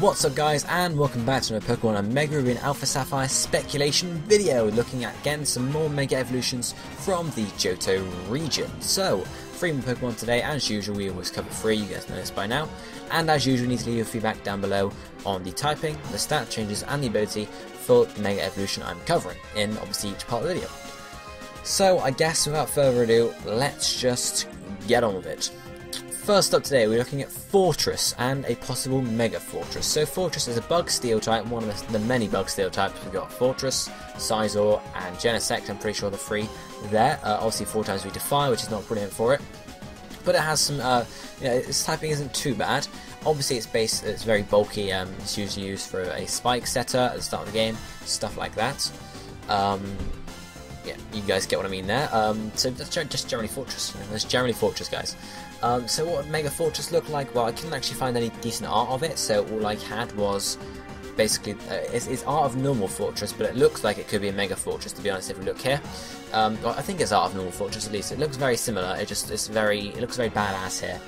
What's up guys, and welcome back to another Pokemon Omega Ruby and Alpha Sapphire speculation video, looking at again some more Mega Evolutions from the Johto region. So, 3 more Pokemon today. As usual, we always cover 3, you guys know this by now. And as usual, you need to leave your feedback down below on the typing, the stat changes and the ability for the Mega Evolution I'm covering in obviously each part of the video. So I guess without further ado, let's just get on with it. First up today, we're looking at Forretress and a possible Mega Forretress. So Forretress is a Bug Steel type, one of the many Bug Steel types. We've got Forretress, Scizor, and Genesect. I'm pretty sure the 3 there. Obviously 4 times we defy, which is not brilliant for it. But it has some, its typing isn't too bad. Obviously it's very bulky, it's usually used for a spike setter at the start of the game, stuff like that. Yeah, you guys get what I mean there. So that's just generally Forretress. That's generally Forretress, guys. So what would Mega Forretress look like? Well, I couldn't actually find any decent art of it, so all I had was basically it's art of normal Forretress, but it looks like it could be a Mega Forretress, to be honest. If we look here, well, I think it's art of normal Forretress at least. It looks very similar. It looks very badass here.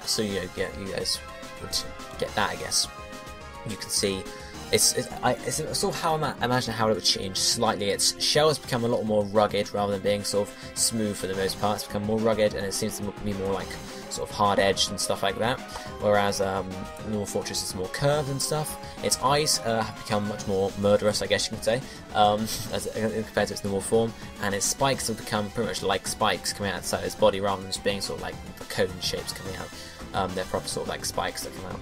So you guys would get that, I guess. You can see. It's sort of how I imagine how it would change slightly. Its shell has become a lot more rugged rather than being sort of smooth for the most part. It's become more rugged, and it seems to be more like sort of hard-edged and stuff like that. Whereas normal Forretress is more curved and stuff. Its eyes have become much more murderous, I guess you can say, as compared to its normal form. And its spikes have become pretty much like spikes coming out outside its body, rather than just being sort of like cone shapes coming out. They're proper sort of like spikes that come out.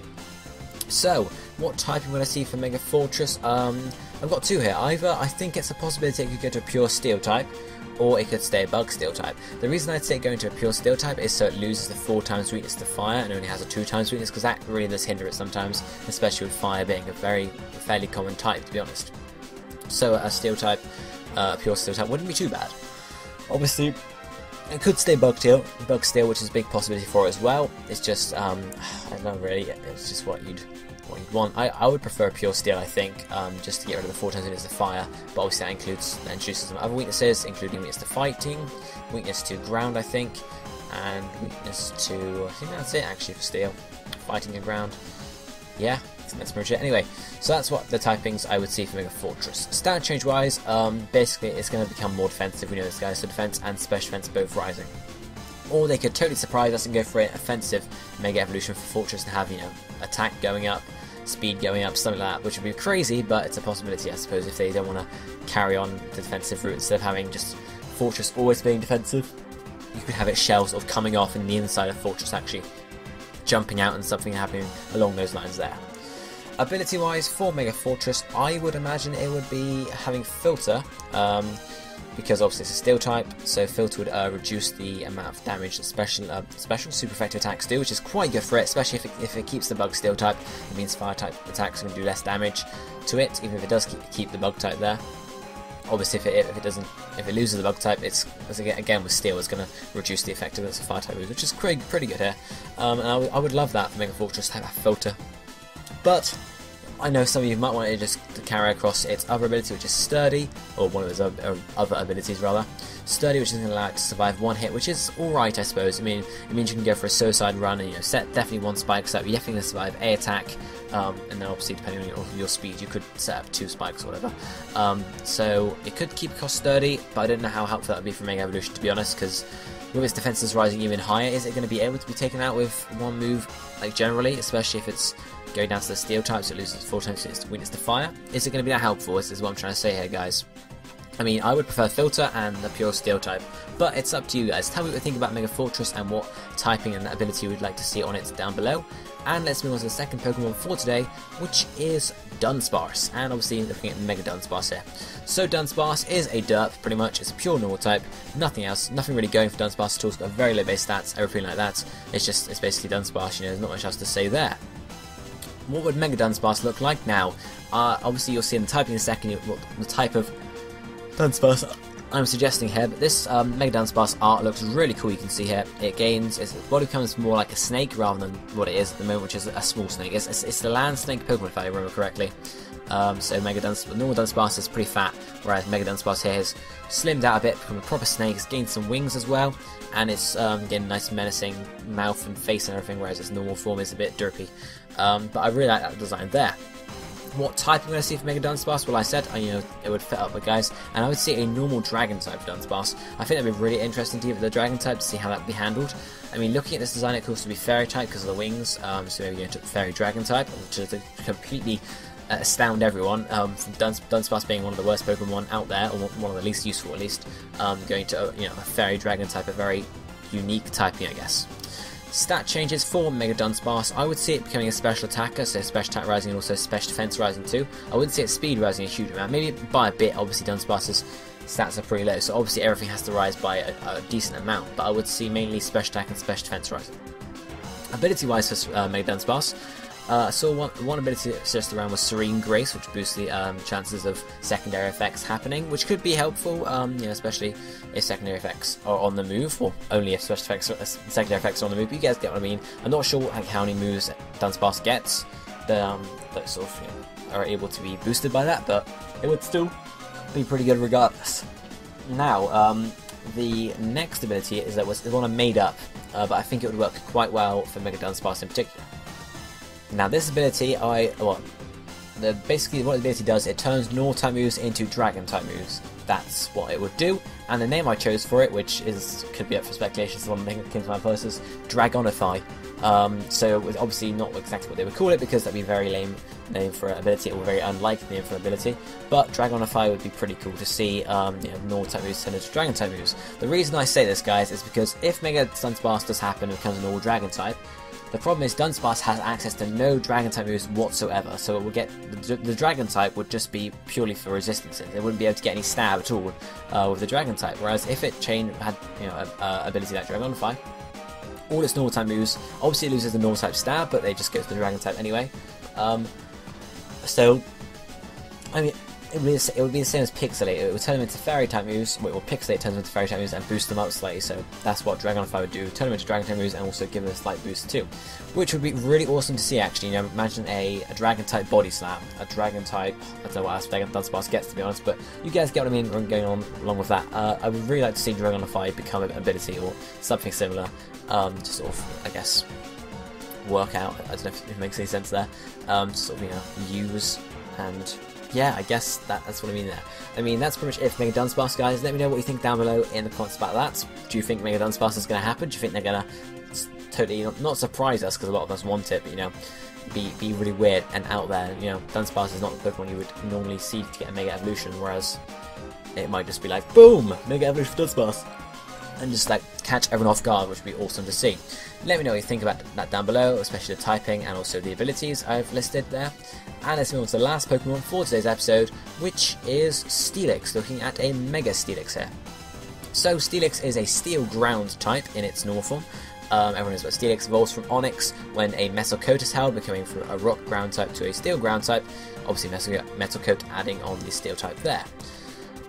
So, what typing will I see for Mega Forretress? I've got 2 here. Either I think it's a possibility it could go to a pure Steel type, or it could stay a Bug Steel type. The reason I'd say it going to a pure Steel type is so it loses the 4 times weakness to Fire and only has a 2 times weakness, because that really does hinder it sometimes, especially with Fire being a fairly common type, to be honest. So a Steel type, a pure Steel type wouldn't be too bad. Obviously, it could stay Bug Steel, which is a big possibility for it as well. It's just, I don't know really, it's just what you'd want. I would prefer pure Steel, I think, just to get rid of the 4 times weakness to Fire, but obviously that introduces some other weaknesses, including weakness to Fighting, weakness to Ground, I think, and weakness to, I think that's it actually for Steel. Fighting and Ground. Yeah, I think that's pretty much it. Anyway, so that's what the typings I would see for Mega Forretress. Stat change wise, basically it's going to become more defensive. We know this, guys, so defense and special defense both rising. Or they could totally surprise us and go for an offensive Mega Evolution for Forretress and have, attack going up, speed going up, something like that, which would be crazy, but it's a possibility, I suppose, if they don't want to carry on the defensive route instead of having just Forretress always being defensive. You could have its shell sort of coming off and the inside of Forretress actually jumping out and something happening along those lines there. Ability wise for Mega Forretress, I would imagine it would be having Filter, because obviously it's a Steel type, so Filter would reduce the amount of damage that special super effective attacks do, which is quite good for it, especially if it keeps the Bug Steel type. It means Fire type attacks are going to do less damage to it, even if it does keep the Bug type there. Obviously, if it loses the Bug type, it's again with Steel, it's going to reduce the effectiveness of Fire type moves, which is pretty good here. And I would love that for Mega Forretress to have a Filter, but I know some of you might want it just to carry across its other ability, which is Sturdy, or one of its other abilities rather. Sturdy, which is going to allow it to survive 1 hit, which is alright, I suppose. I mean, it means you can go for a suicide run and set definitely 1 spike, so you're definitely going to survive a attack, and then obviously depending on your speed, you could set up 2 spikes or whatever. So it could keep across Sturdy, but I don't know how helpful that would be for Mega Evolution, to be honest, because with its defenses rising even higher, is it going to be able to be taken out with 1 move, like generally, especially if it's going down to the Steel type, so it loses 4 times its weakness to Fire? Is it going to be that helpful? This is what I'm trying to say here, guys. I mean, I would prefer Filter and the pure Steel type, but it's up to you guys. Tell me what you think about Mega Forretress and what typing and ability you would like to see on it down below. And let's move on to the second Pokemon for today, which is Dunsparce, and obviously looking at Mega Dunsparce here. So Dunsparce is a derp, pretty much. It's a pure normal type, nothing else, nothing really going for Dunsparce at all. It's got very low base stats, everything like that. It's basically Dunsparce, there's not much else to say there. What would Mega Dunsparce look like now? Obviously you'll see in the typing in a second what the type of Dunsparce I'm suggesting here, but this Mega Dunsparce art looks really cool. You can see here its body becomes more like a snake rather than what it is at the moment, which is a small snake. It's the land snake Pokemon, if I remember correctly. So normal Dunsparce is pretty fat, whereas Mega Dunsparce here has slimmed out a bit, become a proper snake, it's gained some wings as well, and it's getting a nice menacing mouth and face and everything, whereas its normal form is a bit derpy. But I really like that design there. What type I'm going to see for Mega Dunsparce? Well, I said it would fit up with guys, and I would see a normal Dragon type Dunsparce. I think that'd be really interesting to give it the Dragon type to see how that would be handled. I mean, looking at this design, it could also be Fairy type because of the wings, so maybe you took Fairy Dragon type, which is completely astound everyone. From Dunsparce being one of the worst Pokemon out there, or one of the least useful at least, going to a Fairy Dragon type, a very unique typing, I guess. Stat changes for Mega Dunsparce. I would see it becoming a special attacker, so special attack rising and also special defense rising too. I wouldn't see its speed rising a huge amount, maybe by a bit. Obviously Dunsparce's stats are pretty low, so obviously everything has to rise by a decent amount, but I would see mainly special attack and special defense rising. Ability wise for Mega Dunsparce, I saw one ability that suggested around was Serene Grace, which boosts the chances of secondary effects happening, which could be helpful, especially if secondary effects are on the move, or only if secondary effects are on the move. But you guys get what I mean. I'm not sure how many moves Dunsparce gets that sort of are able to be boosted by that, but it would still be pretty good regardless. Now, the next ability is one I made up, but I think it would work quite well for Mega Dunsparce in particular. Now this ability, basically what the ability does, it turns normal type moves into Dragon type moves. That's what it would do, and the name I chose for it, which could be up for speculation, so one thing that came to my first is Dragonify. So it was obviously not exactly what they would call it, because that'd be a very lame name for an ability, or a very unlikely name for an ability, but Dragonify would be pretty cool to see normal type moves turn into Dragon type moves. The reason I say this, guys, is because if Mega Dunsparce does happen and becomes a normal Dragon type, the problem is Dunsparce has access to no Dragon type moves whatsoever, so it will get the Dragon type would just be purely for resistances. It wouldn't be able to get any stab at all with the Dragon type. Whereas if it had ability like Dragonify, all its normal type moves, obviously it loses the normal type stab, but they just go to the Dragon type anyway. So I mean, it would be the same as Pixelate. It would turn them into Fairy type moves, or Pixelate turns them into Fairy type moves and boost them up slightly, so that's what Dragonify would do, turn them into Dragon type moves and also give them a slight boost too. Which would be really awesome to see actually. Imagine a Dragon type Body Slam, a Dragon type, I don't know what else Dunsparce gets to be honest, but you guys get what I mean going on along with that. I would really like to see Dragonify become an ability or something similar, to sort of, I guess, work out. I don't know if it makes any sense there. To sort of, use, and yeah, I guess that's what I mean there. I mean, that's pretty much it for Mega Dunsparce, guys. Let me know what you think down below in the comments about that. Do you think Mega Dunsparce is going to happen? Do you think they're going to totally not surprise us, because a lot of us want it, but be really weird and out there? Dunsparce is not the Pokemon you would normally see to get a Mega Evolution, whereas it might just be like, boom, Mega Evolution for Dunsparce, and just like catch everyone off guard, which would be awesome to see. Let me know what you think about that down below, especially the typing and also the abilities I've listed there. And let's move on to the last Pokemon for today's episode, which is Steelix, looking at a Mega Steelix here. So Steelix is a Steel Ground type in its normal form. Everyone knows about Steelix evolves from Onyx when a Metal Coat is held, becoming from a Rock Ground type to a Steel Ground type. Obviously Metal Coat adding on the Steel type there.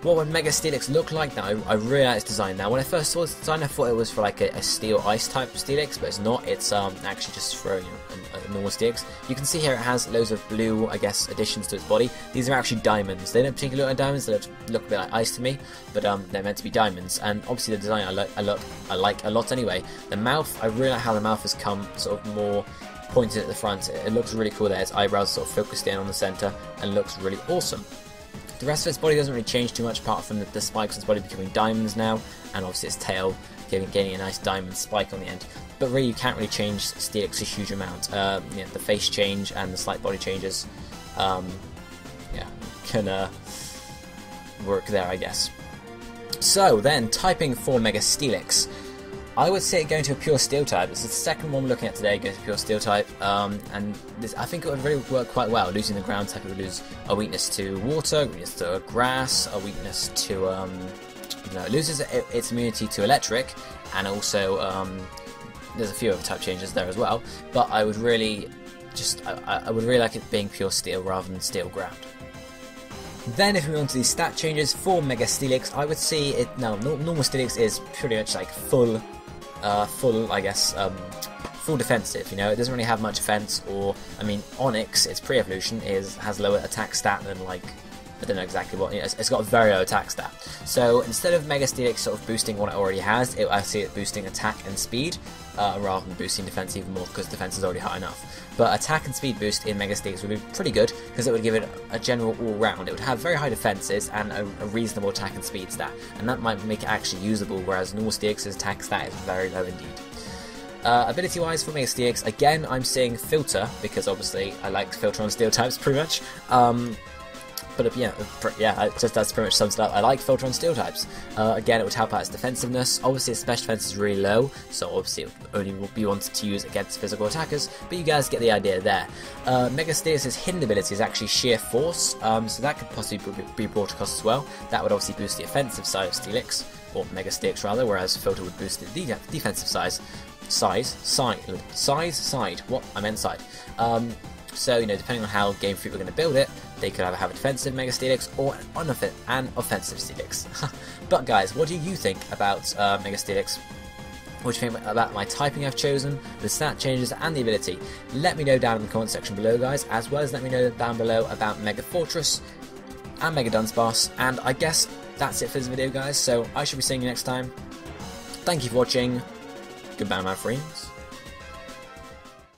What would Mega Steelix look like? Now, I really like its design. Now, when I first saw this design, I thought it was for like a Steel Ice type Steelix, but it's not. It's actually just for a normal Steelix. You can see here it has loads of blue, I guess, additions to its body. These are actually diamonds. They don't particularly look like diamonds. They look a bit like ice to me, but they're meant to be diamonds. And obviously the design I like a lot anyway. The mouth, I really like how the mouth has come sort of more pointed at the front. It looks really cool there. Its eyebrows sort of focused in on the center and looks really awesome. The rest of its body doesn't really change too much, apart from the spikes on its body becoming diamonds now, and obviously its tail gaining a nice diamond spike on the end. But really, you can't really change Steelix a huge amount. The face change and the slight body changes, can work there, I guess. So then, typing for Mega Steelix. I would say going to a pure Steel type. This is the second one we're looking at today, going to pure Steel type, and this, I think it would really work quite well. Losing the ground type, it would lose a weakness to water, a weakness to grass, a weakness to, it loses its immunity to electric, and also, there's a few other type changes there as well, but I would really I would really like it being pure Steel rather than Steel ground. Then if we move on to the stat changes for Mega Steelix, I would see it, now normal Steelix is pretty much like full, I guess, full defensive. You know, it doesn't really have much offense, or I mean, Onyx, its pre-evolution has lower attack stat than like, I don't know exactly what. You know, it's got a very low attack stat. So instead of Mega Steelix sort of boosting what it already has, I see it boosting attack and speed rather than boosting defense even more, because defense is already high enough. But attack and speed boost in Mega Steelix would be pretty good, because it would give it a general all-round. It would have very high defenses and a reasonable attack and speed stat, and that might make it actually usable, whereas normal Steelix's attack stat is very low indeed. Ability-wise for Mega Steelix, again, I'm seeing Filter, because obviously I like Filter on Steel types pretty much. But yeah, that's pretty much sums it up. I like Filter on Steel types. Again, it would help out its defensiveness. Obviously, its special defense is really low, so obviously it would only be wanted to use against physical attackers, but you guys get the idea there. Mega Steelix's hidden ability is actually Sheer Force, so that could possibly be brought across as well. That would obviously boost the offensive side of Steelix, or Mega Steelix rather, whereas Filter would boost the defensive side. What? I meant side. So, you know, depending on how Game Freak were going to build it, they could either have a defensive Mega Steelix or an offensive Steelix. But guys, what do you think about Mega Steelix? What do you think about my typing I've chosen, the stat changes and the ability? Let me know down in the comment section below, guys, as well as let me know down below about Mega Forretress and Mega Dunsparce. And I guess that's it for this video, guys, so I shall be seeing you next time. Thank you for watching. Goodbye, my friends.